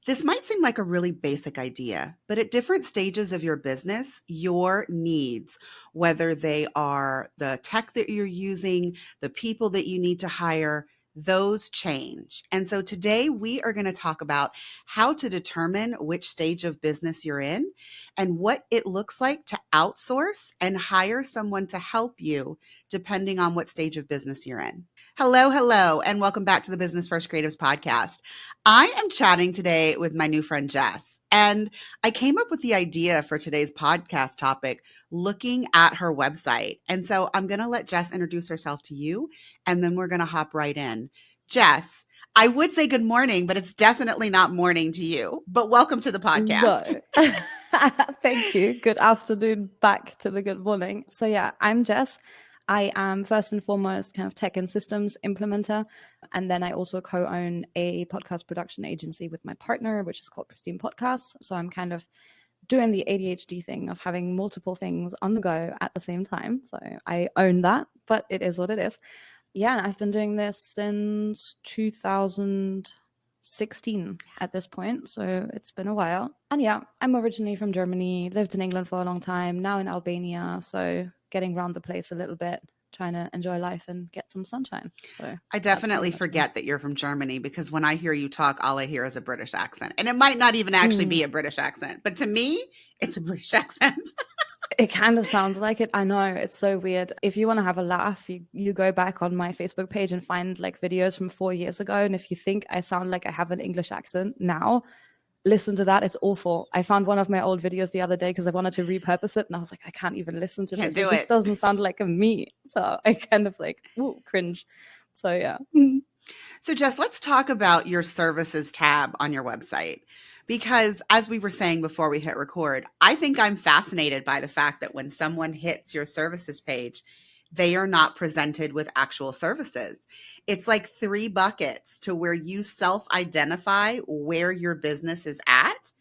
This might seem like a really basic idea, but at different stages of your business, your needs, whether they are the tech that you're using, the people that you need to hire, those change. And so today we are going to talk about how to determine which stage of business you're in and what it looks like to outsource and hire someone to help you depending on what stage of business you're in. Hello, and welcome back to the Business First Creatives podcast. I am chatting today with my new friend Jess, and I came up with the idea for today's podcast topic looking at her website. And so I'm going to let Jess introduce herself to you, and then we're going to hop right in. Jess, I would say good morning, but it's definitely not morning to you. But welcome to the podcast. No. Thank you. Good afternoon back to the good morning. So yeah, I'm Jess. I am first and foremost kind of tech and systems implementer. And then I also co-own a podcast production agency with my partner, which is called Pristine Podcasts. So I'm kind of doing the ADHD thing of having multiple things on the go at the same time. So I own that, but it is what it is. Yeah, I've been doing this since 2016 at this point. So it's been a while. And yeah, I'm originally from Germany, lived in England for a long time, now in Albania. So getting around the place a little bit, trying to enjoy life and get some sunshine. So I definitely forget that you're from Germany because when I hear you talk, all I hear is a British accent. And it might not even actually be a British accent, but to me, it's a British accent. It kind of sounds like it. I know, it's so weird. If you want to have a laugh, you go back on my Facebook page and find like videos from 4 years ago. And if you think I sound like I have an English accent now, listen to that. It's awful. I found one of my old videos the other day because I wanted to repurpose it, and I was like, I can't even listen to this. This doesn't sound like a me. So I kind of like, cringe. So yeah. So Jess, let's talk about your services tab on your website. Because as we were saying before we hit record, I think I'm fascinated by the fact that when someone hits your services page, they are not presented with actual services. It's like 3 buckets to where you self-identify where your business is at.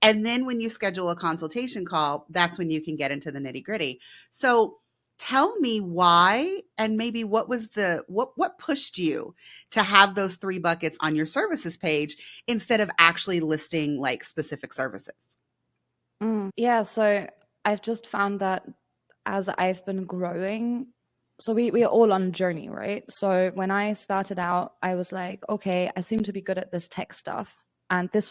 And then when you schedule a consultation call, that's when you can get into the nitty-gritty. So tell me why, and maybe what was what pushed you to have those 3 buckets on your services page instead of actually listing like specific services? Yeah, so I've just found that as I've been growing, so we are all on a journey, right? So when I started out, I was like, okay, I seem to be good at this tech stuff. And this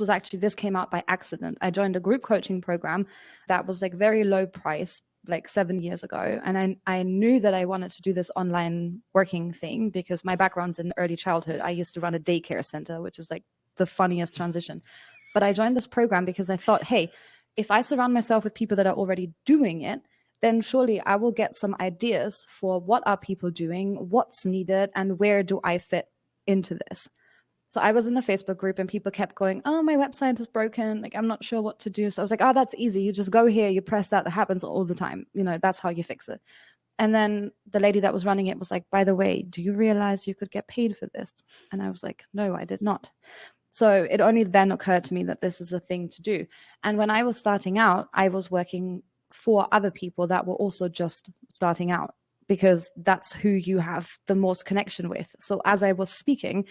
came out by accident. I joined a group coaching program that was like very low price, like 7 years ago. And I knew that I wanted to do this online working thing because my background's in early childhood. I used to run a daycare center, which is like the funniest transition. But I joined this program because I thought, hey, if I surround myself with people that are already doing it, then surely I will get some ideas for what are people doing, what's needed, and where do I fit into this. So I was in the Facebook group and people kept going, oh, my website is broken. Like, I'm not sure what to do. So I was like, oh, that's easy. You just go here, you press that. That happens all the time. You know, that's how you fix it. And then the lady that was running it was like, by the way, do you realize you could get paid for this? And I was like, no, I did not. So it only then occurred to me that this is a thing to do. And when I was starting out, I was working for other people that were also just starting out because that's who you have the most connection with. So as I was speaking,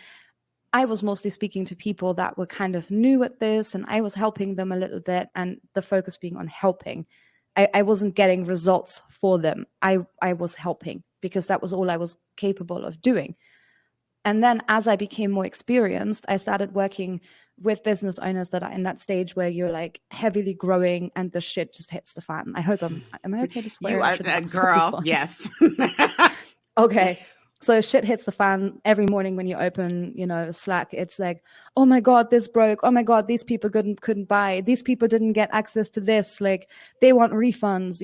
I was mostly speaking to people that were kind of new at this, and I was helping them a little bit, and the focus being on helping. I wasn't getting results for them. I was helping because that was all I was capable of doing. And then as I became more experienced, I started working with business owners that are in that stage where you're like heavily growing and the shit just hits the fan. I hope am I okay to swear? You are a girl. Yes. Okay. So shit hits the fan every morning when you open, Slack. It's like, oh my God, this broke. Oh my God, these people couldn't buy. These people didn't get access to this. Like they want refunds,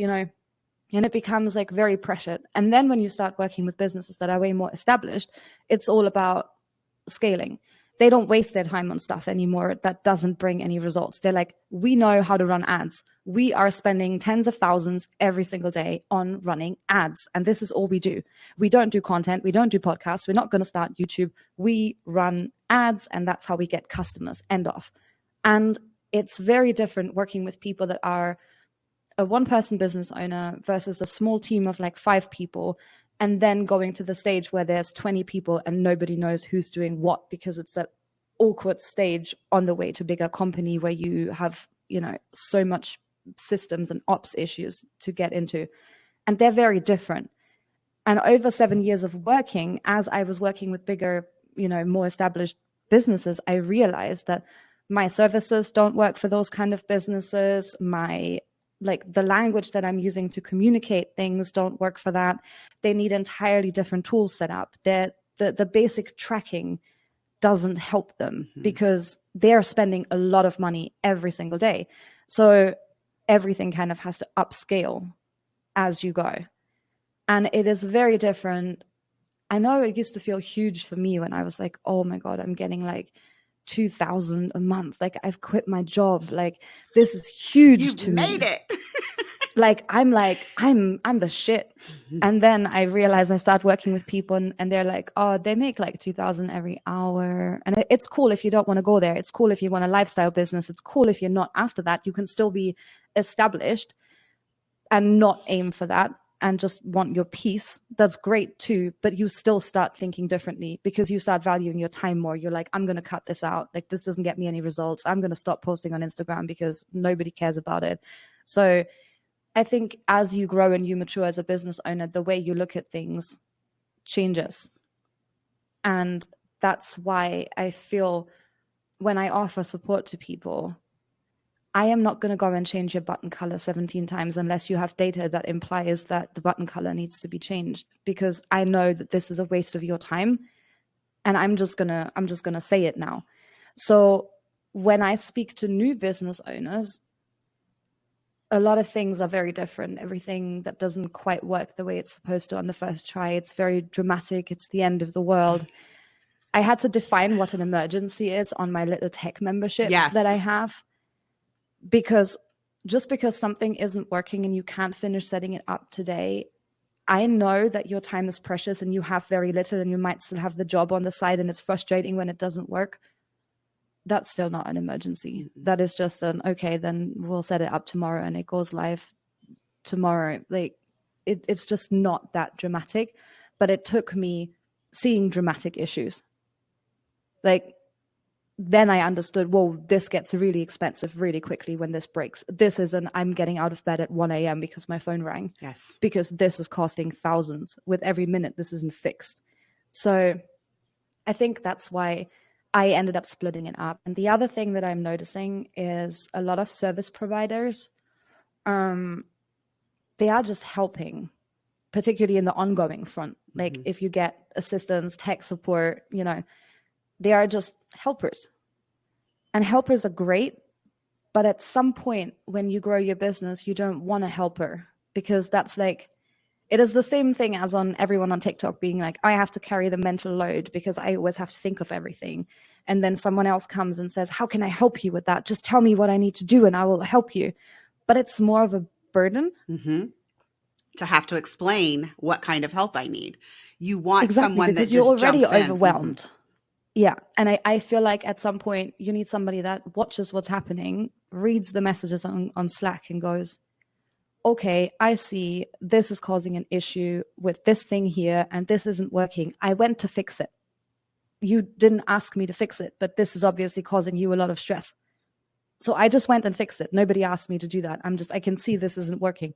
and it becomes like very pressured. And then when you start working with businesses that are way more established, it's all about scaling. They don't waste their time on stuff anymore that doesn't bring any results. They're like, we know how to run ads. We are spending tens of thousands every single day on running ads. And this is all we do. We don't do content. We don't do podcasts. We're not going to start YouTube. We run ads, and that's how we get customers. End of. And it's very different working with people that are a one-person business owner versus a small team of like 5 people, and then going to the stage where there's 20 people and nobody knows who's doing what because it's that awkward stage on the way to bigger company where you have, so much systems and ops issues to get into. And they're very different. And over 7 years of working, as I was working with bigger, more established businesses, I realized that my services don't work for those kind of businesses. The language that I'm using to communicate things don't work for that. They need entirely different tools set up. The basic tracking doesn't help them because they're spending a lot of money every single day. So everything kind of has to upscale as you go. And it is very different. I know it used to feel huge for me when I was like, oh my God, I'm getting like 2,000 a month. Like I've quit my job. Like this is huge to me. You've made it. I'm the shit. And then I realized I start working with people and they're like, oh, they make like 2,000 every hour. And it's cool if you don't want to go there. It's cool if you want a lifestyle business. It's cool if you're not after that. You can still be established and not aim for that and just want your peace. That's great too. But you still start thinking differently because you start valuing your time more. You're like, I'm going to cut this out. Like this doesn't get me any results. I'm going to stop posting on Instagram because nobody cares about it. So I think as you grow and you mature as a business owner, the way you look at things changes. And that's why I feel when I offer support to people, I am not going to go and change your button color 17 times unless you have data that implies that the button color needs to be changed, because I know that this is a waste of your time and I'm just going to say it now. So when I speak to new business owners, a lot of things are very different. Everything that doesn't quite work the way it's supposed to on the first try, it's very dramatic. It's the end of the world. I had to define what an emergency is on my little tech membership that I have. Because just because something isn't working and you can't finish setting it up today, I know that your time is precious and you have very little and you might still have the job on the side and it's frustrating when it doesn't work. That's still not an emergency. That is just okay, then we'll set it up tomorrow and it goes live tomorrow. Like it's just not that dramatic, but it took me seeing dramatic issues. Like, then I understood, whoa, this gets really expensive really quickly when this breaks. This is I'm getting out of bed at 1 a.m. because my phone rang. Yes. Because this is costing thousands. With every minute, this isn't fixed. So I think that's why I ended up splitting it up. And the other thing that I'm noticing is a lot of service providers, they are just helping, particularly in the ongoing front. Like if you get assistance, tech support, they are just helpers. And helpers are great, but at some point when you grow your business, you don't want a helper, because that's like, it is the same thing as on everyone on TikTok being like, I have to carry the mental load because I always have to think of everything. And then someone else comes and says, how can I help you with that? Just tell me what I need to do and I will help you. But it's more of a burden. To have to explain what kind of help I need. You want someone that just you're already jumps in. overwhelmed. Yeah. And I feel like at some point you need somebody that watches what's happening, reads the messages on Slack and goes, okay, I see this is causing an issue with this thing here and this isn't working. I went to fix it. You didn't ask me to fix it, but this is obviously causing you a lot of stress. So I just went and fixed it. Nobody asked me to do that. I can see this isn't working.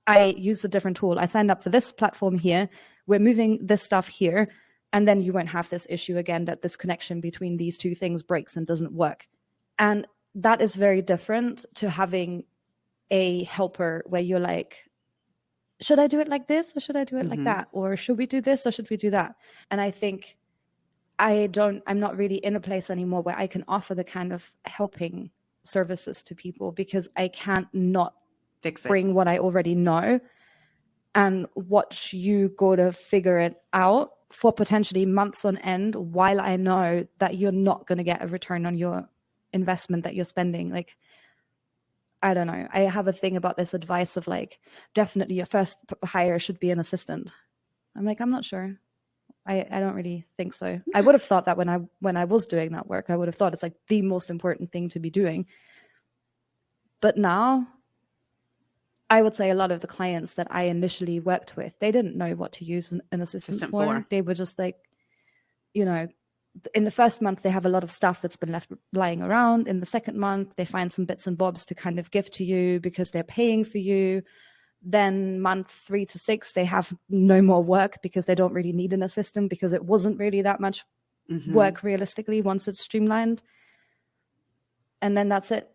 I used a different tool. I signed up for this platform here. We're moving this stuff here. And then you won't have this issue again, that this connection between these two things breaks and doesn't work. And that is very different to having a helper where you're like, should I do it like this or should I do it like that? Or should we do this or should we do that? And I think I'm not really in a place anymore where I can offer the kind of helping services to people, because I can't not bring what I already know and watch you go to figure it out for potentially months on end, while I know that you're not going to get a return on your investment that you're spending. Like, I don't know. I have a thing about this advice of like, definitely your first hire should be an assistant. I'm like, I'm not sure. I don't really think so. I would have thought that when I was doing that work, I would have thought it's like the most important thing to be doing. But now I would say a lot of the clients that I initially worked with, they didn't know what to use an assistant for. They were just like, in the first month, they have a lot of stuff that's been left lying around. In the second month, they find some bits and bobs to kind of give to you because they're paying for you. Then month 3 to 6, they have no more work because they don't really need an assistant, because it wasn't really that much work realistically once it's streamlined. And then that's it.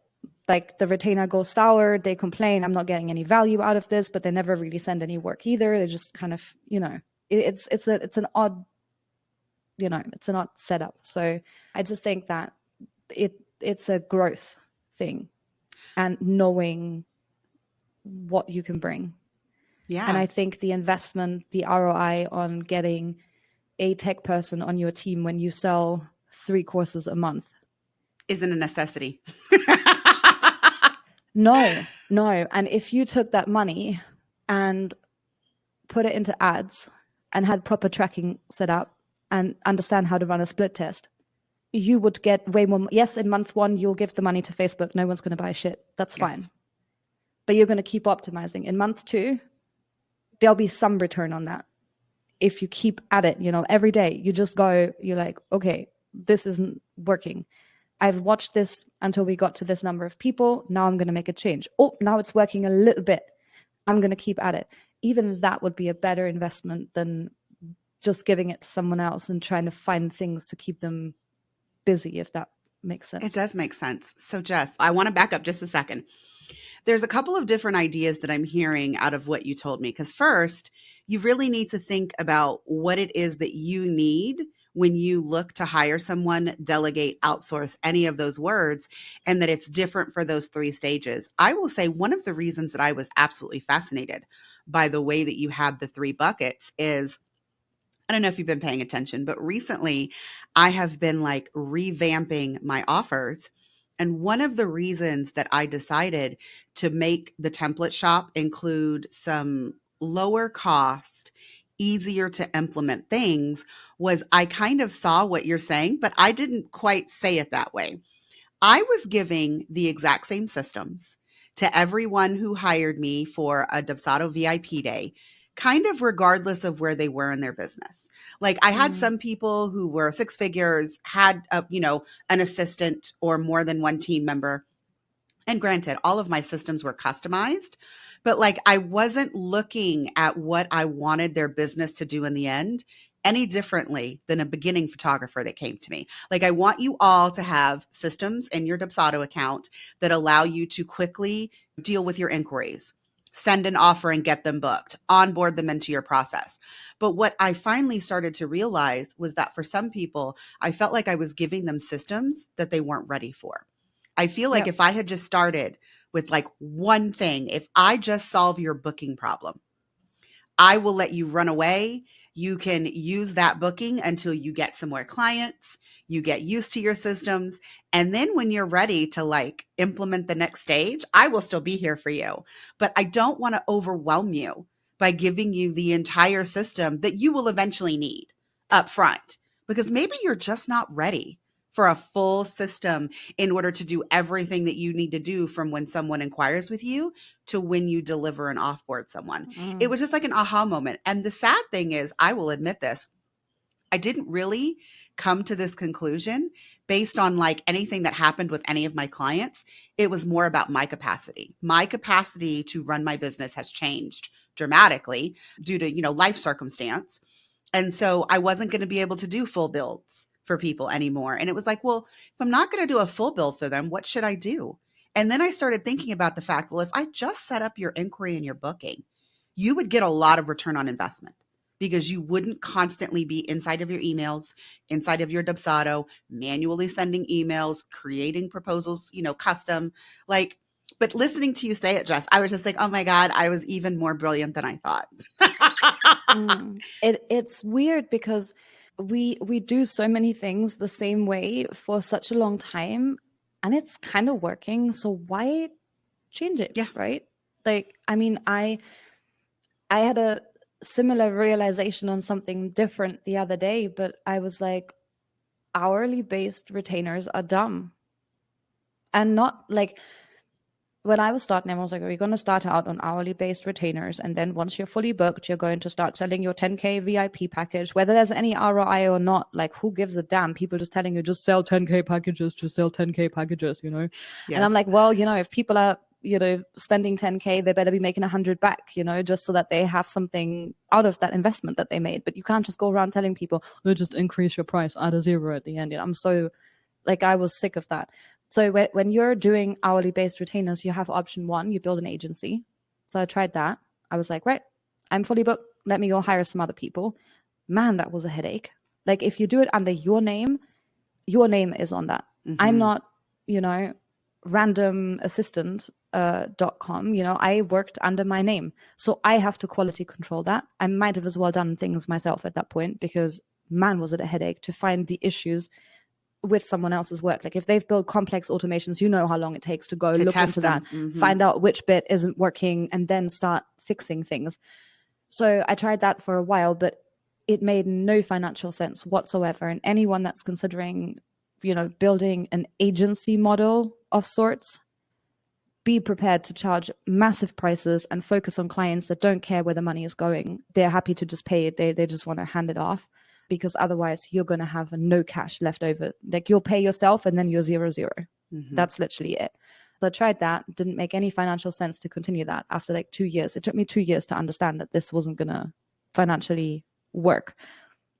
Like the retainer goes sour, they complain, I'm not getting any value out of this, but they never really send any work either. They just kind of, it's an odd, it's an odd setup. So I just think that it's a growth thing, and knowing what you can bring. Yeah. And I think the investment, the ROI on getting a tech person on your team when you sell 3 courses a month isn't a necessity. No. And if you took that money and put it into ads and had proper tracking set up and understand how to run a split test, you would get way more. Yes, in month 1, you'll give the money to Facebook. No one's going to buy shit. That's fine. But you're going to keep optimizing. In month 2, there'll be some return on that. If you keep at it, every day, you just go, you're like, okay, this isn't working. I've watched this until we got to this number of people. Now I'm going to make a change. Oh, now it's working a little bit. I'm going to keep at it. Even that would be a better investment than just giving it to someone else and trying to find things to keep them busy, if that makes sense. It does make sense. So Jess, I want to back up just a second. There's a couple of different ideas that I'm hearing out of what you told me. Because first, you really need to think about what it is that you need when you look to hire someone, delegate, outsource, any of those words, and that it's different for those 3 stages. I will say one of the reasons that I was absolutely fascinated by the way that you had the 3 buckets is, I don't know if you've been paying attention, but recently I have been like revamping my offers. And one of the reasons that I decided to make the template shop include some lower cost, easier to implement things was I kind of saw what you're saying, but I didn't quite say it that way. I was giving the exact same systems to everyone who hired me for a Dubsado VIP day, kind of regardless of where they were in their business. Like I had some people who were 6 figures, had an assistant or more than one team member. And granted, all of my systems were customized, but like I wasn't looking at what I wanted their business to do in the end any differently than a beginning photographer that came to me. Like I want you all to have systems in your Dubsado account that allow you to quickly deal with your inquiries, send an offer and get them booked, onboard them into your process. But what I finally started to realize was that for some people, I felt like I was giving them systems that they weren't ready for. I feel like if I had just started with like one thing, if I just solve your booking problem, I will let you run away. You can use that booking until you get some more clients, you get used to your systems. And then when you're ready to like implement the next stage, I will still be here for you. But I don't want to overwhelm you by giving you the entire system that you will eventually need up front, because maybe you're just not ready for a full system in order to do everything that you need to do from when someone inquires with you to when you deliver and offboard someone. It was just like an aha moment. And the sad thing is, I will admit this, I didn't really come to this conclusion based on like anything that happened with any of my clients. It was more about my capacity. My capacity to run my business has changed dramatically due to, life circumstance. And so I wasn't going to be able to do full builds for people anymore. And it was like, well, if I'm not going to do a full build for them, what should I do? And then I started thinking about the fact, well, if I just set up your inquiry and your booking, you would get a lot of return on investment because you wouldn't constantly be inside of your emails, inside of your Dubsado, manually sending emails, creating proposals, custom. But listening to you say it, Jess, I was just like, oh my God, I was even more brilliant than I thought. It's weird because we do so many things the same way for such a long time, and it's kind of working. So why change it? Yeah. Right? Like, I mean, I had a similar realization on something different the other day, but I was like, hourly based retainers are dumb. And not like, when I was starting, I was like, we're going to start out on hourly based retainers. And then once you're fully booked, you're going to start selling your 10K VIP package, whether there's any ROI or not. Like, who gives a damn? People just telling you, just sell 10K packages, just sell 10K packages, you know? And I'm Yes. like, well, you know, if people are, you know, spending 10K, they better be making 100 back, you know, just so that they have something out of that investment that they made. But you can't just go around telling people, oh, just increase your price, add a zero at the end. You know, I'm so, like, I was sick of that. So when you're doing hourly based retainers, you have option one, you build an agency. So I tried that. I was like, right, I'm fully booked. Let me go hire some other people. Man, that was a headache. Like, if you do it under your name is on that. I'm not, you know, random assistant.com. You know, I worked under my name. So I have to quality control that. I might have as well done things myself at that point, because man, was it a headache to find the issues with someone else's work. Like, if they've built complex automations, you know how long it takes to go To look test into that, them. find out which bit isn't working, and then start fixing things. So I tried that for a while, but it made no financial sense whatsoever. And anyone that's considering, you know, building an agency model of sorts, be prepared to charge massive prices and focus on clients that don't care where the money is going. They're happy to just pay it. They just want to hand it off, because otherwise you're going to have no cash left over. Like, you'll pay yourself and then you're 0-0. That's literally it. So I tried that. Didn't make any financial sense to continue that after like 2 years. It took me 2 years to understand that this wasn't going to financially work.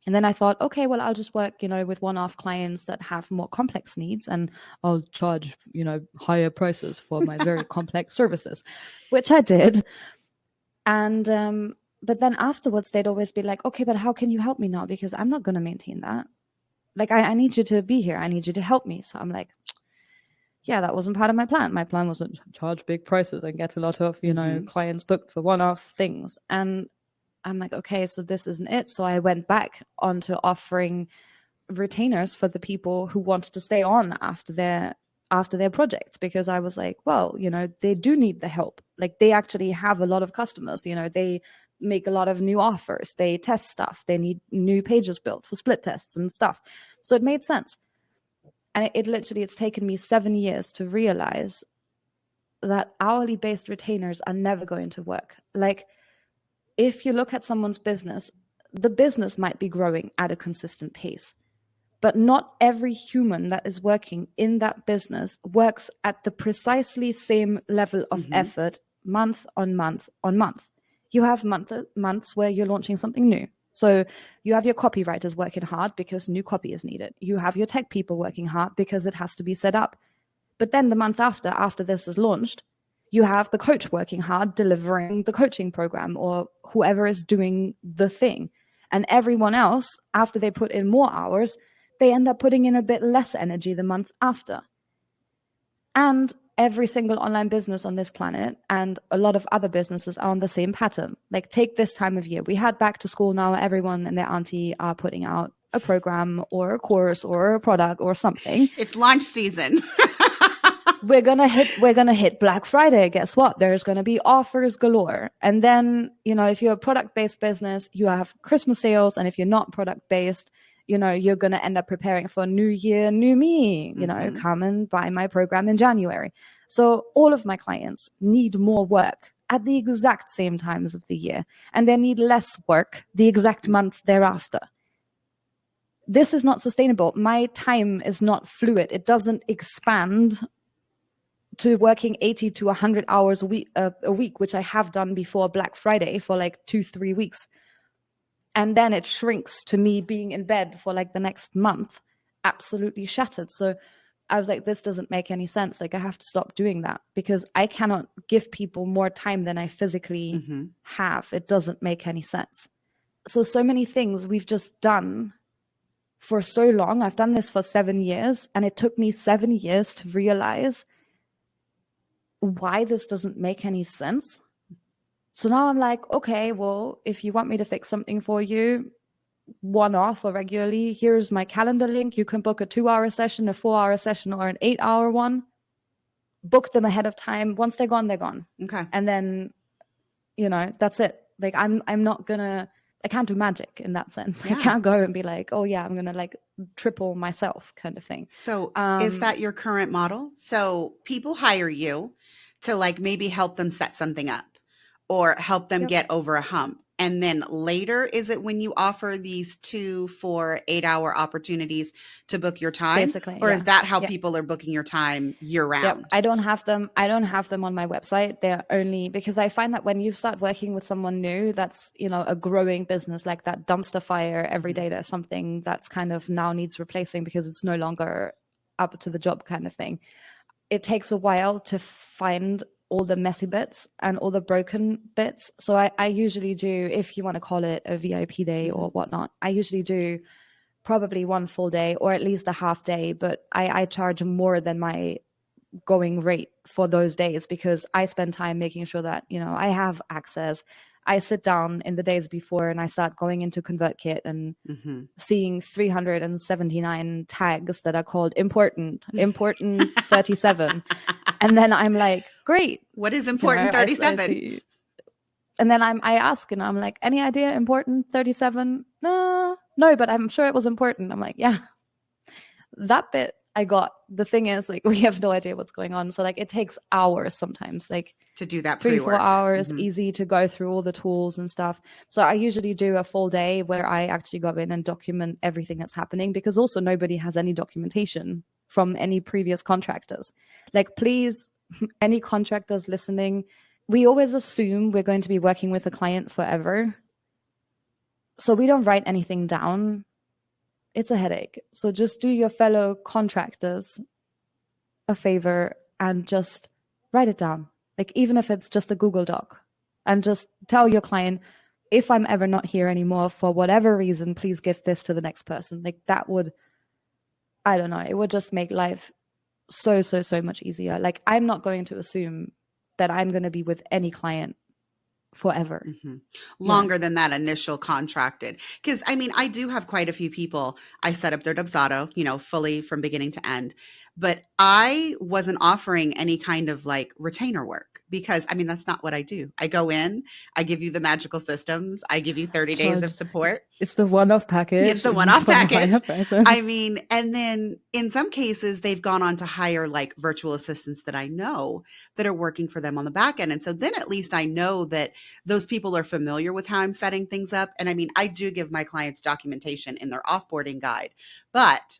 And then I thought, okay, well, I'll just work, you know, with one-off clients that have more complex needs, and I'll charge, you know, higher prices for my very complex services, which I did. And but then afterwards, they'd always be like, okay, but how can you help me now? Because I'm not going to maintain that. Like, I need you to be here. I need you to help me. So I'm like, yeah, that wasn't part of my plan. My plan was to charge big prices and get a lot of, you know, clients booked for one-off things. And I'm like, okay, so this isn't it. So I went back onto offering retainers for the people who wanted to stay on after their projects, because I was like, well, you know, they do need the help. Like, they actually have a lot of customers, you know, they make a lot of new offers, they test stuff, they need new pages built for split tests and stuff. So it made sense. And it's taken me 7 years to realize that hourly based retainers are never going to work. Like, if you look at someone's business, the business might be growing at a consistent pace, but not every human that is working in that business works at the precisely same level of effort month on month on month. You have months where you're launching something new. So you have your copywriters working hard because new copy is needed. You have your tech people working hard because it has to be set up. But then the month after this is launched, you have the coach working hard delivering the coaching program, or whoever is doing the thing. And everyone else, after they put in more hours, they end up putting in a bit less energy the month after. And every single online business on this planet and a lot of other businesses are on the same pattern. Like, take this time of year. We had back to school now. Everyone and their auntie are putting out a program or a course or a product or something. It's launch season. We're gonna hit Black Friday. Guess what? There's gonna be offers galore. And then, you know, if you're a product-based business, you have Christmas sales. And if you're not product-based, you know, you're gonna end up preparing for New Year, New Me. You know, come and buy my program in January. So all of my clients need more work at the exact same times of the year, and they need less work the exact month thereafter. This is not sustainable. My time is not fluid. It doesn't expand to working 80 to 100 hours a week, which I have done before Black Friday for like 2-3 weeks. And then it shrinks to me being in bed for like the next month, absolutely shattered. So I was like, this doesn't make any sense. Like, I have to stop doing that, because I cannot give people more time than I physically have. It doesn't make any sense. So many things we've just done for so long. I've done this for 7 years, and it took me 7 years to realize why this doesn't make any sense. So now I'm like, okay, well, if you want me to fix something for you, one-off or regularly, here's my calendar link. You can book a 2-hour session, a 4-hour session, or an 8-hour one. Book them ahead of time. Once they're gone, they're gone. Okay. And then, you know, that's it. Like, I can't do magic in that sense. Yeah. I can't go and be like, oh yeah, I'm gonna like triple myself kind of thing. So is that your current model? So people hire you to like maybe help them set something up or help them Yep. get over a hump. And then later, is it when you offer these 2, 4, 8 hour opportunities to book your time? Basically, Or is yeah. that how Yeah. people are booking your time year Yep. round? I don't have them on my website. They're only because I find that when you start working with someone new, that's, a growing business, like that dumpster fire every day, there's something that's kind of now needs replacing because it's no longer up to the job kind of thing. It takes a while to find all the messy bits and all the broken bits. So I usually do, if you want to call it a VIP day or whatnot, I usually do probably one full day or at least a half day, but I charge more than my going rate for those days because I spend time making sure that, I have access. I sit down in the days before and I start going into ConvertKit and seeing 379 tags that are called important 37. And then I'm like, great. What is important 37? And then I ask and I'm like, any idea important 37? No, but I'm sure it was important. I'm like, yeah, that bit I got. The thing is, like, we have no idea what's going on. So like it takes hours sometimes, like To do that 3-4 hours, Mm-hmm. easy to go through all the tools and stuff. So I usually do a full day where I actually go in and document everything that's happening because also nobody has any documentation from any previous contractors. Like, please, any contractors listening, we always assume we're going to be working with a client forever. So we don't write anything down. It's a headache. So just do your fellow contractors a favor and just write it down. Like, even if it's just a Google Doc, and just tell your client, if I'm ever not here anymore for whatever reason, please give this to the next person. Like, that would, I don't know, it would just make life so much easier. Like, I'm not going to assume that I'm going to be with any client forever. Longer than that initial contracted. Because I mean, I do have quite a few people. I set up their Dubsado, fully from beginning to end. But I wasn't offering any kind of like retainer work because I mean, that's not what I do. I go in, I give you the magical systems, I give you 30 days of support. It's the one-off package. It's the one-off package. I mean, and then in some cases, they've gone on to hire like virtual assistants that I know that are working for them on the back end. And so then at least I know that those people are familiar with how I'm setting things up. And I mean, I do give my clients documentation in their offboarding guide, but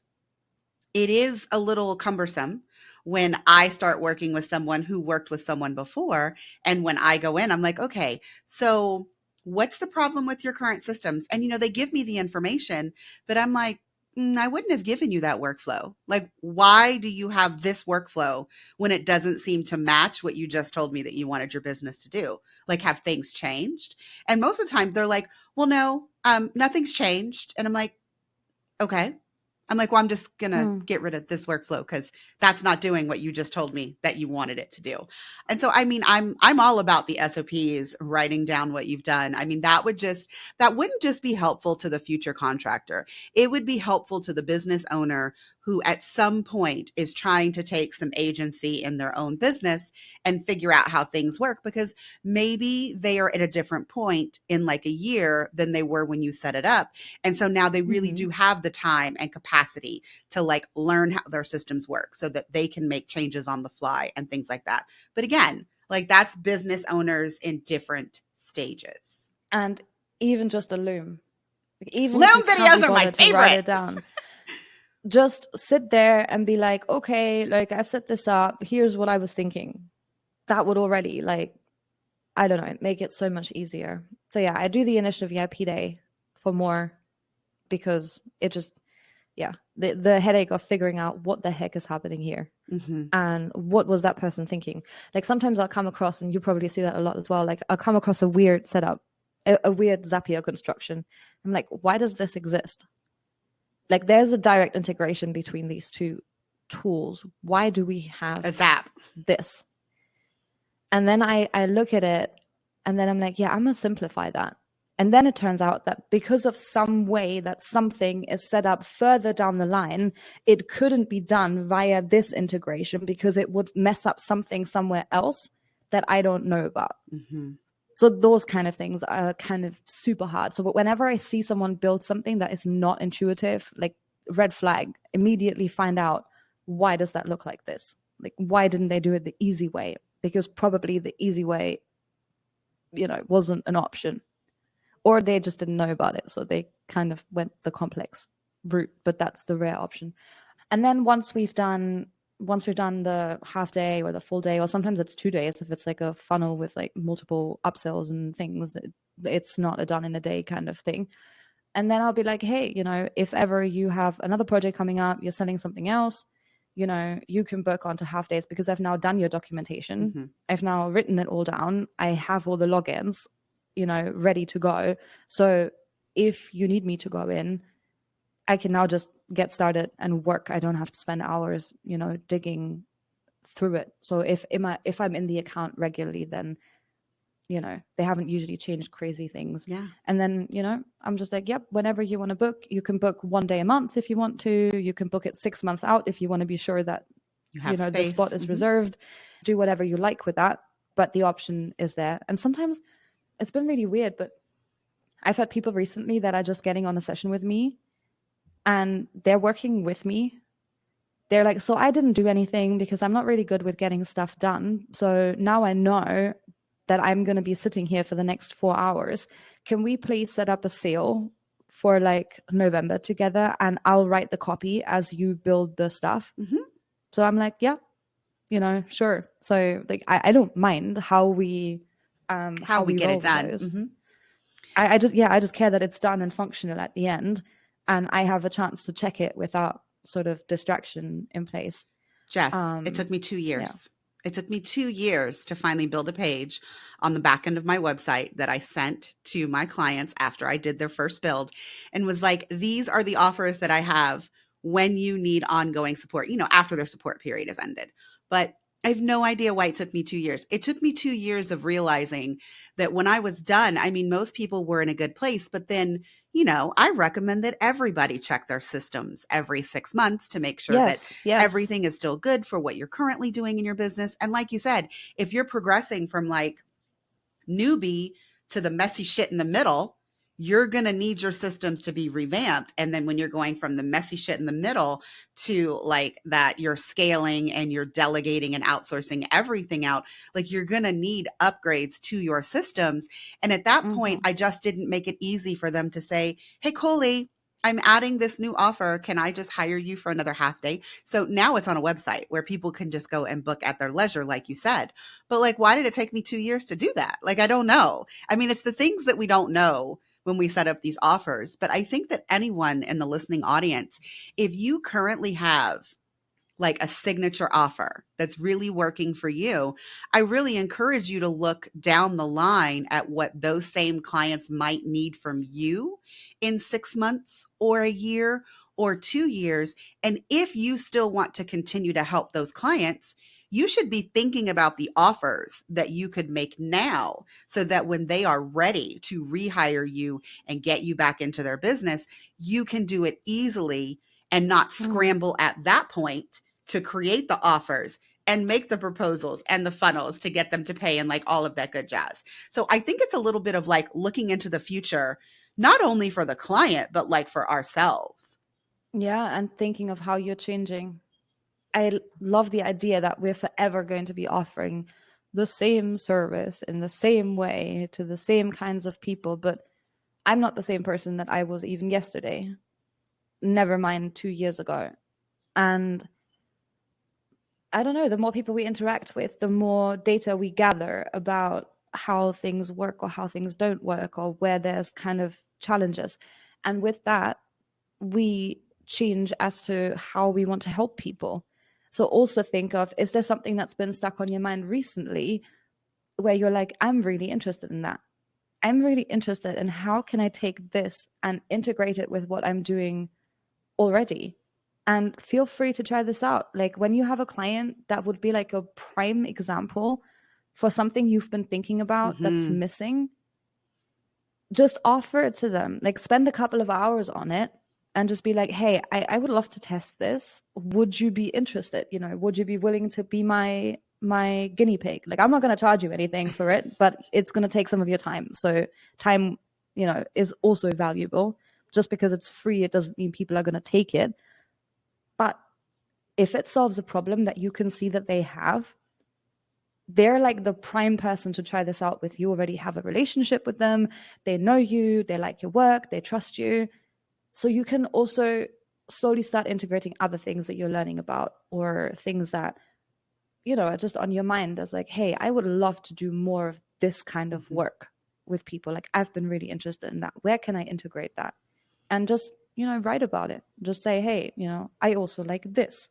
it is a little cumbersome when I start working with someone who worked with someone before. And when I go in, I'm like, okay, so what's the problem with your current systems? And, they give me the information, but I'm like, I wouldn't have given you that workflow. Like, why do you have this workflow when it doesn't seem to match what you just told me that you wanted your business to do? Like, have things changed? And most of the time they're like, well, no, nothing's changed. And I'm like, okay. I'm like, well, I'm just going to get rid of this workflow because that's not doing what you just told me that you wanted it to do. And so, I mean, I'm all about the SOPs, writing down what you've done. I mean, that wouldn't just be helpful to the future contractor. It would be helpful to the business owner who at some point is trying to take some agency in their own business and figure out how things work, because maybe they are at a different point in like a year than they were when you set it up. And so now they really do have the time and capacity to like learn how their systems work so that they can make changes on the fly and things like that. But again, like that's business owners in different stages. And even just a loom. Like, even loom videos are my favorite. Write it down. Just sit there and be like, okay, like I've set this up. Here's what I was thinking. That would already, like, I don't know, make it so much easier. So yeah, I do the initial VIP day for more because it just, the headache of figuring out what the heck is happening here and what was that person thinking. Like sometimes I'll come across, and you probably see that a lot as well, like I'll come across a weird setup, a weird Zapier construction. I'm like, why does this exist? Like there's a direct integration between these two tools. Why do we have a Zap this? And then I look at it and then I'm like, yeah, I'm going to simplify that. And then it turns out that because of some way that something is set up further down the line, it couldn't be done via this integration because it would mess up something somewhere else that I don't know about. So those kind of things are kind of super hard. So whenever I see someone build something that is not intuitive, like red flag, immediately find out, why does that look like this? Like, why didn't they do it the easy way? because probably the easy way, wasn't an option, or they just didn't know about it, so they kind of went the complex route, but that's the rare option. And then once we've done the half day or the full day, or sometimes it's 2 days if it's like a funnel with like multiple upsells and things, it's not a done in a day kind of thing. And then I'll be like, hey, if ever you have another project coming up, you're selling something else, you can book onto half days, because I've now done your documentation. Mm-hmm. I've now written it all down. I have all the logins, ready to go. So if you need me to go in, I can now just get started and work. I don't have to spend hours, digging through it. So if I'm in the account regularly, then, they haven't usually changed crazy things. Yeah. And then, I'm just like, yep, whenever you want to book, you can book 1 day a month if you want to. You can book it 6 months out if you want to be sure that, You have the spot is reserved. Do whatever you like with that. But the option is there. And sometimes it's been really weird, but I've had people recently that are just getting on a session with me and they're working with me. They're like, so I didn't do anything because I'm not really good with getting stuff done. So now I know that I'm going to be sitting here for the next 4 hours. Can we please set up a sale for like November together, and I'll write the copy as you build the stuff? Mm-hmm. So I'm like, yeah, sure. So like, I don't mind how we get it done. Mm-hmm. I just care that it's done and functional at the end, and I have a chance to check it without sort of distraction in place. Jess, it took me 2 years. Yeah. It took me 2 years to finally build a page on the back end of my website that I sent to my clients after I did their first build, and was like, these are the offers that I have when you need ongoing support, after their support period has ended. But I have no idea why it took me 2 years. It took me 2 years of realizing that when I was done, most people were in a good place, but then, I recommend that everybody check their systems every 6 months to make sure that everything is still good for what you're currently doing in your business. And like you said, if you're progressing from like newbie to the messy shit in the middle, you're going to need your systems to be revamped. And then when you're going from the messy shit in the middle to like that, you're scaling and you're delegating and outsourcing everything out, like you're going to need upgrades to your systems. And at that point, I just didn't make it easy for them to say, hey, Colie, I'm adding this new offer. Can I just hire you for another half day? So now it's on a website where people can just go and book at their leisure, like you said. But like, why did it take me 2 years to do that? Like, I don't know. It's the things that we don't know when we set up these offers. But I think that anyone in the listening audience, if you currently have like a signature offer that's really working for you, I really encourage you to look down the line at what those same clients might need from you in 6 months or a year or 2 years. And if you still want to continue to help those clients, you should be thinking about the offers that you could make now so that when they are ready to rehire you and get you back into their business, you can do it easily and not scramble at that point to create the offers and make the proposals and the funnels to get them to pay and like all of that good jazz. So I think it's a little bit of like looking into the future, not only for the client, but like for ourselves. Yeah, and thinking of how you're changing. I love the idea that we're forever going to be offering the same service in the same way to the same kinds of people, but I'm not the same person that I was even yesterday, never mind 2 years ago. And I don't know, the more people we interact with, the more data we gather about how things work or how things don't work or where there's kind of challenges. And with that, we change as to how we want to help people. So also think of, is there something that's been stuck on your mind recently where you're like, I'm really interested in that. I'm really interested in how can I take this and integrate it with what I'm doing already. And feel free to try this out. Like when you have a client that would be like a prime example for something you've been thinking about that's missing, just offer it to them. Like spend a couple of hours on it and just be like, hey, I would love to test this. Would you be interested? Would you be willing to be my guinea pig? Like, I'm not going to charge you anything for it, but it's going to take some of your time. So time, is also valuable. Just because it's free, it doesn't mean people are going to take it. But if it solves a problem that you can see that they have, they're like the prime person to try this out with. You already have a relationship with them. They know you, they like your work, they trust you. So you can also slowly start integrating other things that you're learning about, or things that, are just on your mind as like, hey, I would love to do more of this kind of work with people. Like, I've been really interested in that. Where can I integrate that? And just, write about it. Just say, hey, I also like this.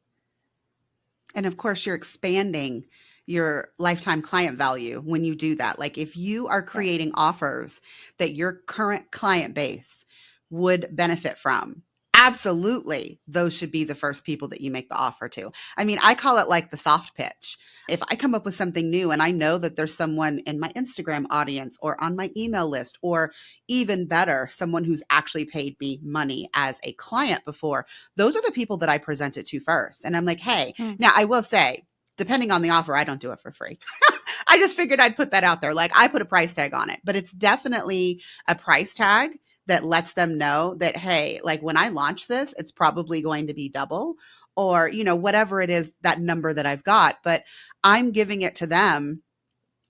And of course, you're expanding your lifetime client value when you do that. Like if you are creating offers that your current client base would benefit from, absolutely, those should be the first people that you make the offer to. I mean, I call it like the soft pitch. If I come up with something new and I know that there's someone in my Instagram audience or on my email list, or even better, someone who's actually paid me money as a client before, those are the people that I present it to first. And I'm like, hey, now I will say, depending on the offer, I don't do it for free. I just figured I'd put that out there. Like I put a price tag on it, but it's definitely a price tag that lets them know that, hey, like when I launch this, it's probably going to be double, or, whatever it is, that number that I've got, but I'm giving it to them.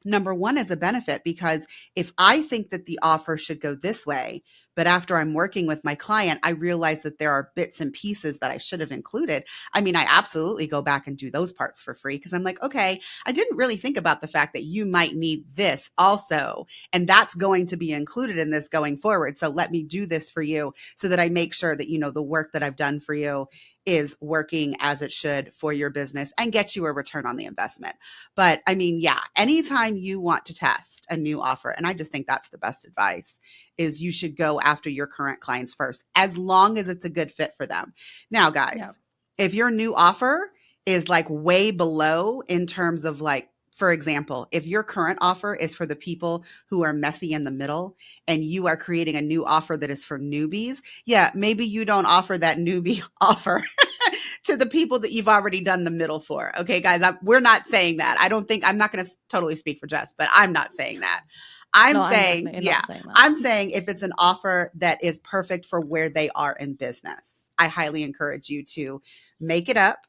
Number one is a benefit, because if I think that the offer should go this way, but after I'm working with my client, I realize that there are bits and pieces that I should have included. I mean, I absolutely go back and do those parts for free, because I'm like, okay, I didn't really think about the fact that you might need this also, and that's going to be included in this going forward. So let me do this for you so that I make sure that, the work that I've done for you is working as it should for your business and get you a return on the investment. But I mean, yeah, anytime you want to test a new offer, and I just think that's the best advice, is you should go after your current clients first, as long as it's a good fit for them. Now, guys, if your new offer is like way below in terms of like, for example, if your current offer is for the people who are messy in the middle and you are creating a new offer that is for newbies, yeah, maybe you don't offer that newbie offer to the people that you've already done the middle for. Okay, guys, we're not saying that. I'm not going to totally speak for Jess, but I'm not saying that. I'm saying, yeah, saying that. I'm saying if it's an offer that is perfect for where they are in business, I highly encourage you to make it up,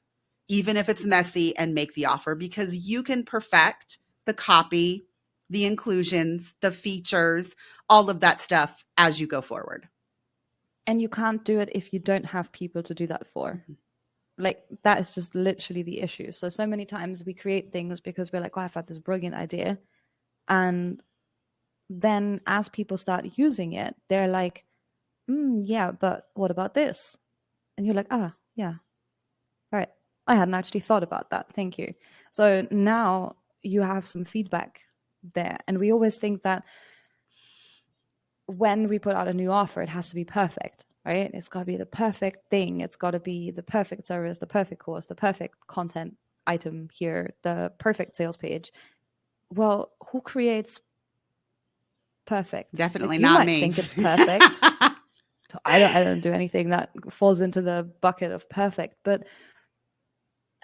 even if it's messy, and make the offer, because you can perfect the copy, the inclusions, the features, all of that stuff as you go forward. And you can't do it if you don't have people to do that for. Like, that is just literally the issue. So many times we create things because we're like, oh, I've had this brilliant idea. And then as people start using it, they're like, yeah, but what about this? And you're like, yeah, right. I hadn't actually thought about that. Thank you. So now you have some feedback there. And we always think that when we put out a new offer, it has to be perfect, right? It's got to be the perfect thing. It's got to be the perfect service, the perfect course, the perfect content item here, the perfect sales page. Well, who creates perfect? Definitely You not might me. think it's perfect. I don't do anything that falls into the bucket of perfect, but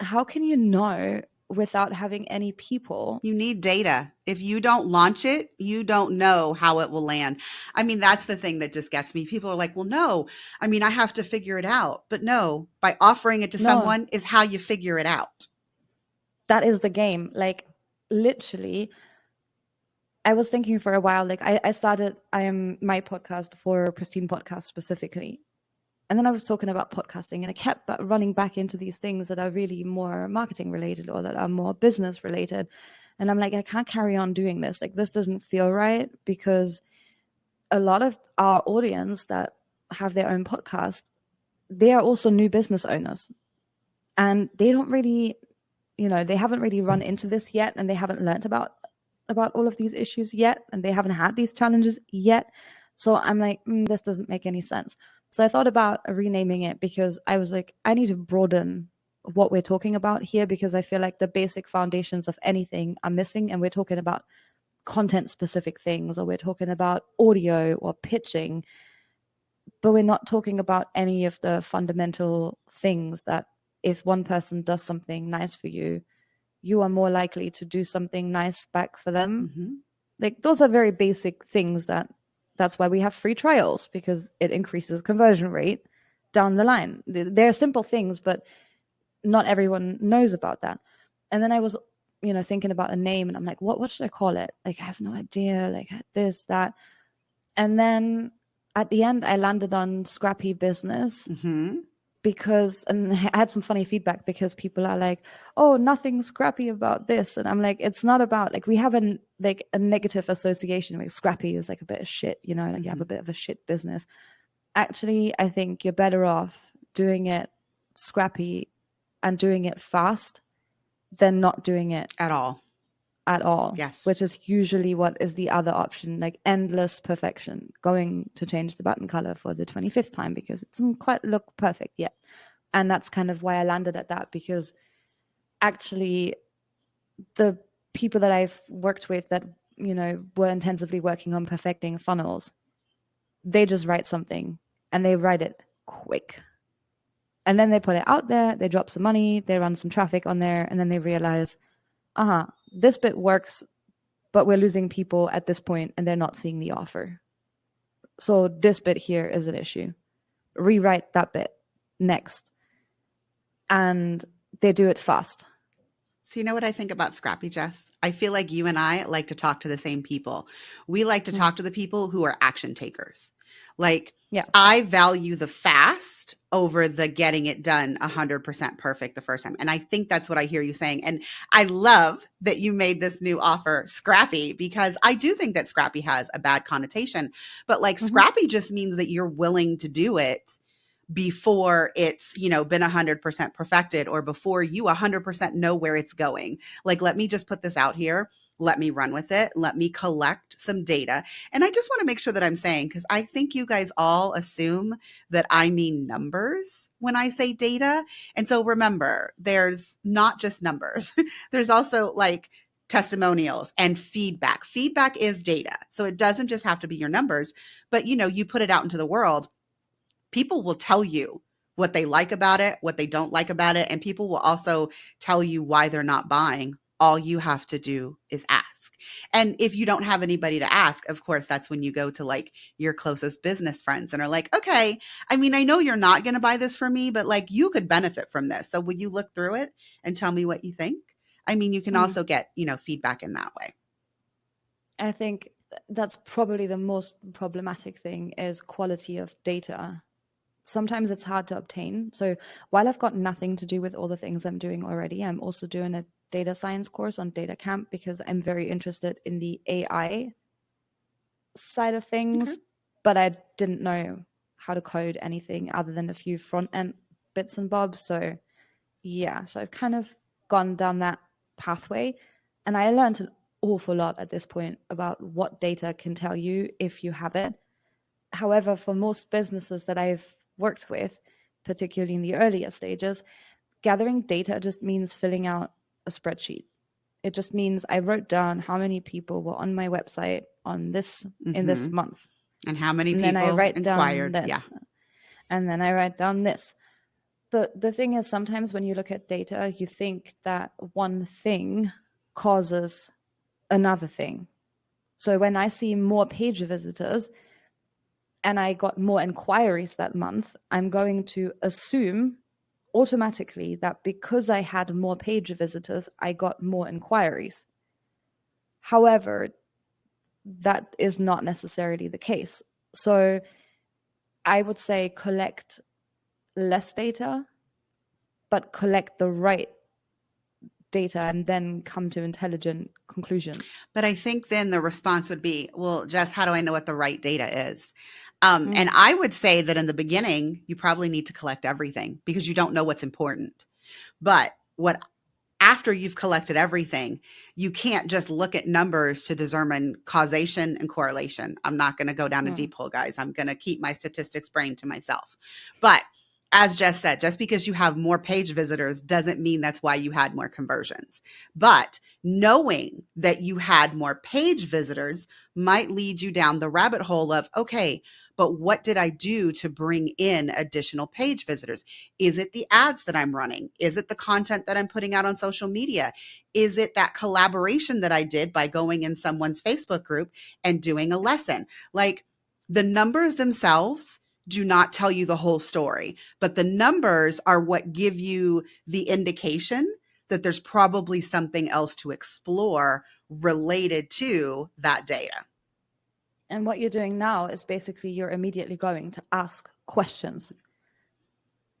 how can you know without having any people? You need data. If you don't launch it, you don't know how it will land. I mean, that's the thing that just gets me. People are like, well, no, I mean, I have to figure it out. But no, by offering it to someone is how you figure it out. That is the game. Like, literally, I was thinking for a while, like I started my podcast for Pristine Podcast specifically. And then I was talking about podcasting, and I kept running back into these things that are really more marketing related or that are more business related. And I'm like, I can't carry on doing this. Like, this doesn't feel right, because a lot of our audience that have their own podcast, they are also new business owners. And they don't really, they haven't really run into this yet, and they haven't learned about all of these issues yet, and they haven't had these challenges yet. So I'm like, this doesn't make any sense. So I thought about renaming it, because I was like, I need to broaden what we're talking about here, because I feel like the basic foundations of anything are missing, and we're talking about content specific things, or we're talking about audio or pitching, but we're not talking about any of the fundamental things that if one person does something nice for you, you are more likely to do something nice back for them. Mm-hmm. Like, those are very basic things that's why we have free trials, because it increases conversion rate down the line. They're simple things, but not everyone knows about that. And then I was thinking about a name, and I'm like, what should I call it? Like, I have no idea, like this, that. And then at the end, I landed on Scrappy Business Mm-hmm. because, and I had some funny feedback because people are like, oh, nothing scrappy about this. And I'm like, it's not about, like, we have a negative association with Scrappy is like a bit of shit, like Mm-hmm. you have a bit of a shit business. Actually, I think you're better off doing it scrappy and doing it fast than not doing it At all. at all, Yes. which is usually what is the other option, like endless perfection, going to change the button color for the 25th time because it doesn't quite look perfect yet. And that's kind of why I landed at that, because actually the people that I've worked with that, were intensively working on perfecting funnels, they just write something and they write it quick. And then they put it out there, they drop some money, they run some traffic on there, and then they realize, this bit works, but we're losing people at this point and they're not seeing the offer. So this bit here is an issue. Rewrite that bit next. And they do it fast. So you know what I think about Scrappy, Jess? I feel like you and I like to talk to the same people. We like to talk to the people who are action takers. Like, yeah, I value the fast over the getting it done 100% perfect the first time. And I think that's what I hear you saying. And I love that you made this new offer Scrappy, because I do think that Scrappy has a bad connotation. But like, Scrappy just means that you're willing to do it before it's, been 100% perfected, or before you 100% know where it's going. Like, let me just put this out here. Let me run with it. Let me collect some data. And I just want to make sure that I'm saying, because I think you guys all assume that I mean numbers when I say data. And so remember, there's not just numbers. There's also like testimonials and feedback. Feedback is data. So it doesn't just have to be your numbers, but you put it out into the world. People will tell you what they like about it, what they don't like about it, and people will also tell you why they're not buying. All you have to do is ask. And if you don't have anybody to ask, of course, that's when you go to like your closest business friends and are like, okay, I mean, I know you're not going to buy this from me, but like, you could benefit from this. So would you look through it and tell me what you think? I mean, you can also get, feedback in that way. I think that's probably the most problematic thing, is quality of data. Sometimes it's hard to obtain. So while I've got nothing to do with all the things I'm doing already, I'm also doing a data science course on Data Camp because I'm very interested in the AI side of things, but I didn't know how to code anything other than a few front end bits and bobs. So yeah, so I've kind of gone down that pathway, and I learned an awful lot at this point about what data can tell you if you have it. However, for most businesses that I've worked with, particularly in the earlier stages, gathering data just means filling out a spreadsheet. It just means I wrote down how many people were on my website on this in this month, and how many and people then I write inquired. down this, Yeah. and then I write down this. But the thing is, sometimes when you look at data, you think that one thing causes another thing. So when I see more page visitors and I got more inquiries that month, I'm going to assume automatically that because I had more page visitors, I got more inquiries. However, that is not necessarily the case. So I would say collect less data, but collect the right data and then come to intelligent conclusions. But I think then the response would be, well, Jess, how do I know what the right data is? And I would say that in the beginning, you probably need to collect everything because you don't know what's important. But after you've collected everything, you can't just look at numbers to determine causation and correlation. I'm not going to go down a deep hole, guys. I'm going to keep my statistics brain to myself. But as Jess said, just because you have more page visitors doesn't mean that's why you had more conversions. But knowing that you had more page visitors might lead you down the rabbit hole of, okay, but what did I do to bring in additional page visitors? Is it the ads that I'm running? Is it the content that I'm putting out on social media? Is it that collaboration that I did by going in someone's Facebook group and doing a lesson? Like, the numbers themselves do not tell you the whole story, but the numbers are what give you the indication that there's probably something else to explore related to that data. And what you're doing now is basically you're immediately going to ask questions.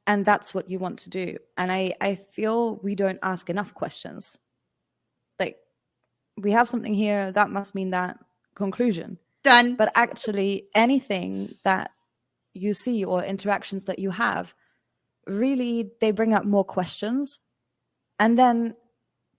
And that's what you want to do. And I feel we don't ask enough questions. Like, we have something here, that must mean that, conclusion. Done. But actually, anything that you see or interactions that you have, really, they bring up more questions. And then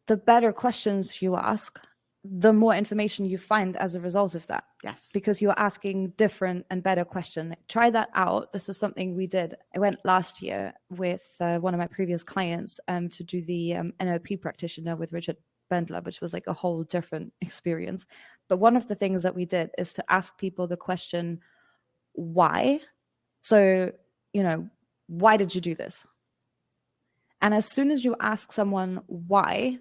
the better questions you ask, the more information you find as a result of that. Yes. Because you're asking different and better questions. Try that out. This is something we did. I went last year with one of my previous clients to do the NLP practitioner with Richard Bendler, which was like a whole different experience. But one of the things that we did is to ask people the question, why? So, why did you do this? And as soon as you ask someone why,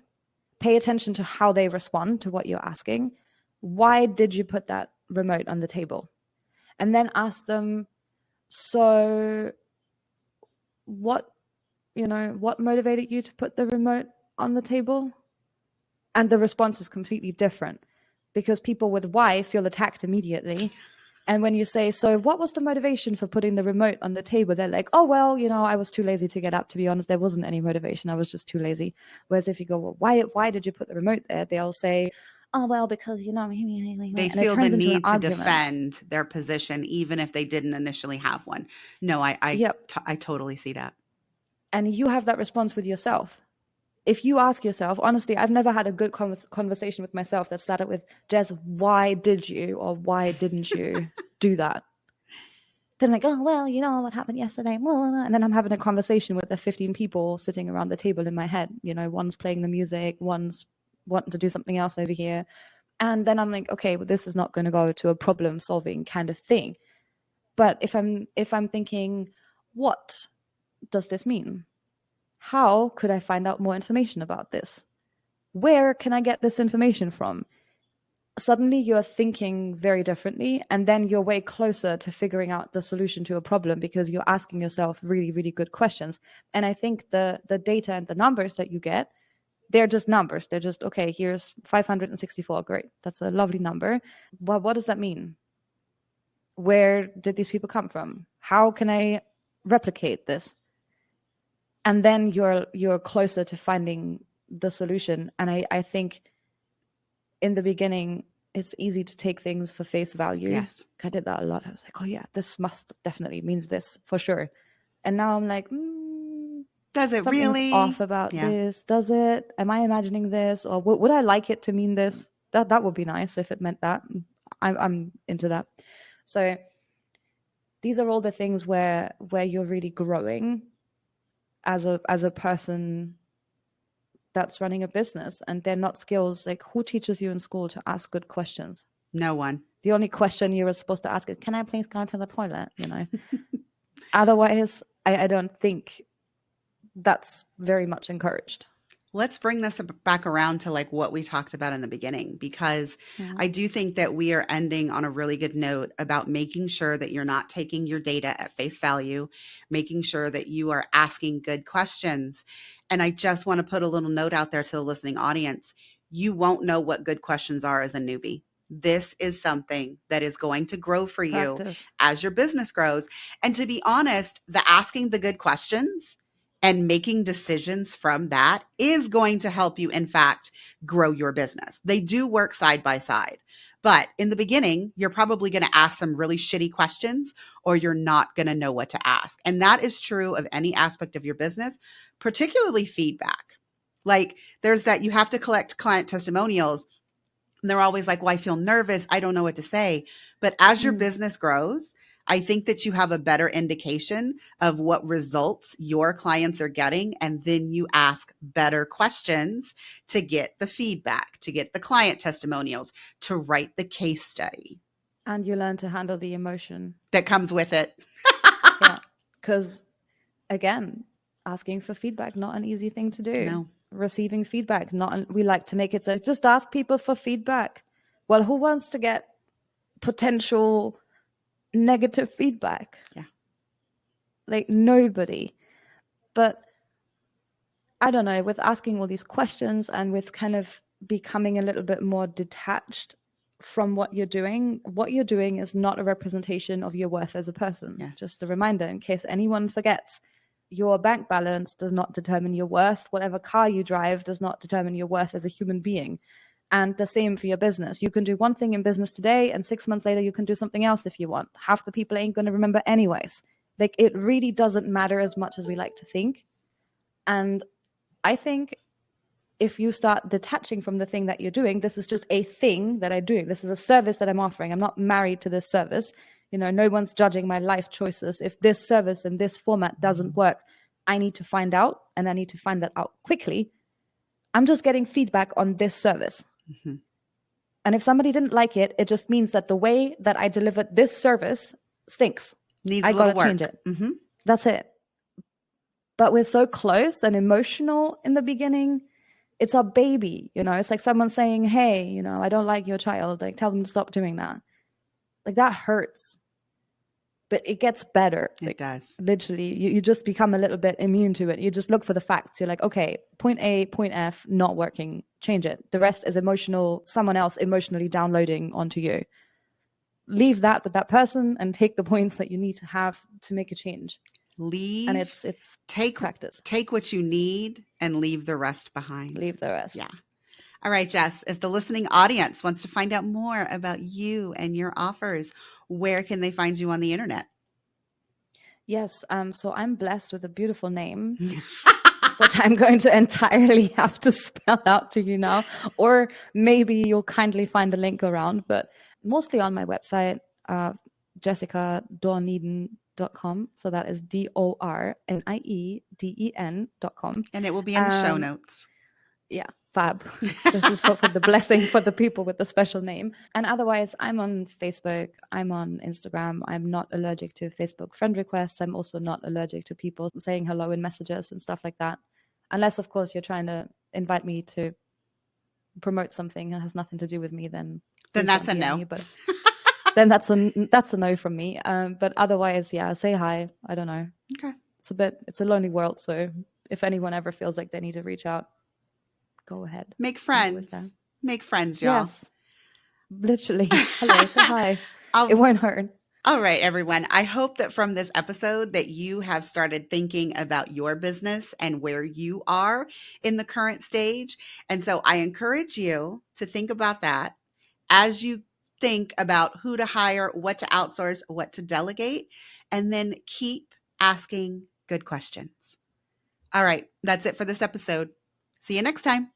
pay attention to how they respond to what you're asking. Why did you put that remote on the table? And then ask them, so what motivated you to put the remote on the table? And the response is completely different, because people with why feel attacked immediately. And when you say, so what was the motivation for putting the remote on the table? They're like, oh, well, I was too lazy to get up. To be honest, there wasn't any motivation. I was just too lazy. Whereas if you go, well, why did you put the remote there? They'll say, oh, well, because, they feel the need to defend their position, even if they didn't initially have one. No, I totally see that. And you have that response with yourself. If you ask yourself, honestly, I've never had a good conversation with myself that started with, Jess, why did you or why didn't you do that? Then like, oh, well, what happened yesterday. And then I'm having a conversation with the 15 people sitting around the table in my head. One's playing the music, one's wanting to do something else over here. And then I'm like, okay, well, this is not going to go to a problem solving kind of thing. But if I'm thinking, what does this mean? How could I find out more information about this? Where can I get this information from? Suddenly you're thinking very differently, and then you're way closer to figuring out the solution to a problem because you're asking yourself really, really good questions. And I think the data and the numbers that you get, they're just numbers. They're just, okay, here's 564. Great. That's a lovely number. Well, what does that mean? Where did these people come from? How can I replicate this? And then you're closer to finding the solution. And I think in the beginning, it's easy to take things for face value. Yes. I did that a lot. I was like, oh yeah, this must definitely means this for sure. And now I'm like, does it really? Off about this? Does it? Am I imagining this? Or would I like it to mean this? That would be nice if it meant that. I'm into that. So these are all the things where you're really growing as a person that's running a business, and they're not skills. Like, who teaches you in school to ask good questions? No one. The only question you were supposed to ask is, can I please go to the toilet? Otherwise, I don't think that's very much encouraged. Let's bring this back around to like what we talked about in the beginning, because I do think that we are ending on a really good note about making sure that you're not taking your data at face value, making sure that you are asking good questions. And I just want to put a little note out there to the listening audience. You won't know what good questions are as a newbie. This is something that is going to grow for you as your business grows. And to be honest, the asking the good questions and making decisions from that is going to help you, in fact, grow your business. They do work side by side. But in the beginning, you're probably going to ask some really shitty questions, or you're not going to know what to ask. And that is true of any aspect of your business, particularly feedback. Like, there's that you have to collect client testimonials. And they're always like, well, I feel nervous. I don't know what to say. But as your business grows, I think that you have a better indication of what results your clients are getting. And then you ask better questions to get the feedback, to get the client testimonials, to write the case study. And you learn to handle the emotion that comes with it. Yeah. Because again, asking for feedback, not an easy thing to do. No. Receiving feedback, we like to make it so just ask people for feedback. Well, who wants to get potential negative feedback? Yeah. Like, nobody. But I don't know, with asking all these questions and with kind of becoming a little bit more detached from what you're doing is not a representation of your worth as a person. Yes. Just a reminder in case anyone forgets. Your bank balance does not determine your worth. Whatever car you drive does not determine your worth as a human being. And the same for your business. You can do one thing in business today, and 6 months later, you can do something else if you want. Half the people ain't going to remember anyways. Like, it really doesn't matter as much as we like to think. And I think if you start detaching from the thing that you're doing, this is just a thing that I'm doing. This is a service that I'm offering. I'm not married to this service. No one's judging my life choices. If this service in this format doesn't work, I need to find out, and I need to find that out quickly. I'm just getting feedback on this service. Mm-hmm. And if somebody didn't like it, it just means that the way that I delivered this service stinks. Needs I a little gotta work. change it. Mm-hmm. That's it. But we're so close and emotional in the beginning. It's our baby, it's like someone saying, hey, I don't like your child. Like, tell them to stop doing that. Like, that hurts. But it gets better. It does. Literally, you just become a little bit immune to it. You just look for the facts. You're like, okay, point A, point F, not working. Change it. The rest is emotional, someone else emotionally downloading onto you. Leave that with that person and take the points that you need to have to make a change. Leave. And it's practice. Take what you need and leave the rest behind. Leave the rest. Yeah. All right, Jess, if the listening audience wants to find out more about you and your offers, where can they find you on the internet? Yes. So I'm blessed with a beautiful name, which I'm going to entirely have to spell out to you now, or maybe you'll kindly find a link around, but mostly on my website, jessicadornieden.com. So that is DORNIEDEN.com. And it will be in the show notes. Yeah, fab. This is for the blessing for the people with the special name. And otherwise, I'm on Facebook. I'm on Instagram. I'm not allergic to Facebook friend requests. I'm also not allergic to people saying hello in messages and stuff like that. Unless, of course, you're trying to invite me to promote something that has nothing to do with me, then that's a no. But then that's a no from me. But otherwise, yeah, say hi. I don't know. Okay. It's a lonely world. So if anyone ever feels like they need to reach out, go ahead. Make friends. Make friends, y'all. Yes. Literally. Hello, say hi. It won't hurt. All right, everyone. I hope that from this episode that you have started thinking about your business and where you are in the current stage. And so I encourage you to think about that as you think about who to hire, what to outsource, what to delegate, and then keep asking good questions. All right, that's it for this episode. See you next time.